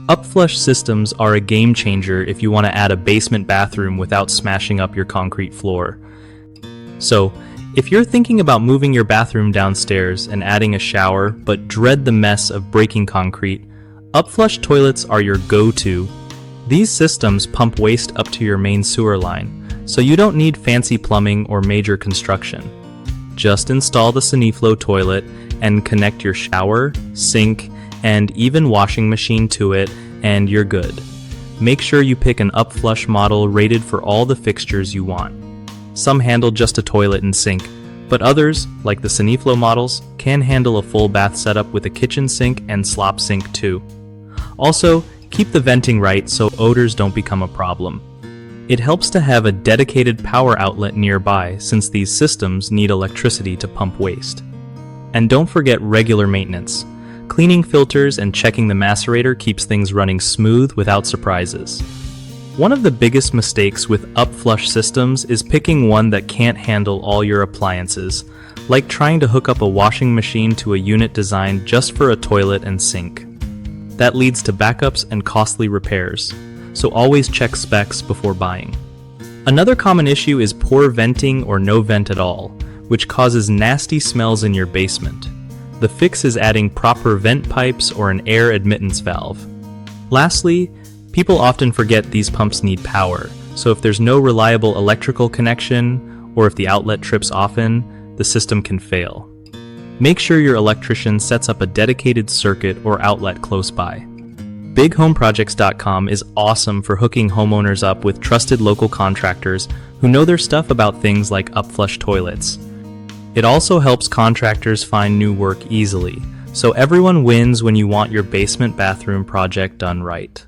Upflush systems are a game changer if you want to add a basement bathroom without smashing up your concrete floor. So, if you're thinking about moving your bathroom downstairs and adding a shower but dread the mess of breaking concrete, Upflush toilets are your go-to. These systems pump waste up to your main sewer line, so you don't need fancy plumbing or major construction. Just install the Saniflo toilet and connect your shower, sink, and even washing machine to it, and you're good. Make sure you pick an Upflush model rated for all the fixtures you want. Some handle just a toilet and sink, but others, like the Saniflo models, can handle a full bath setup with a kitchen sink and slop sink too. Also, keep the venting right so odors don't become a problem. It helps to have a dedicated power outlet nearby since these systems need electricity to pump waste. And don't forget regular maintenance. Cleaning filters and checking the macerator keeps things running smooth without surprises. One of the biggest mistakes with Upflush systems is picking one that can't handle all your appliances, like trying to hook up a washing machine to a unit designed just for a toilet and sink. That leads to backups and costly repairs, so always check specs before buying. Another common issue is poor venting or no vent at all, which causes nasty smells in your basement. The fix is adding proper vent pipes or an air admittance valve. Lastly, people often forget these pumps need power, so if there's no reliable electrical connection, or if the outlet trips often, the system can fail. Make sure your electrician sets up a dedicated circuit or outlet close by. BigHomeProjects.com is awesome for hooking homeowners up with trusted local contractors who know their stuff about things like Upflush toilets. It also helps contractors find new work easily, so everyone wins when you want your basement bathroom project done right.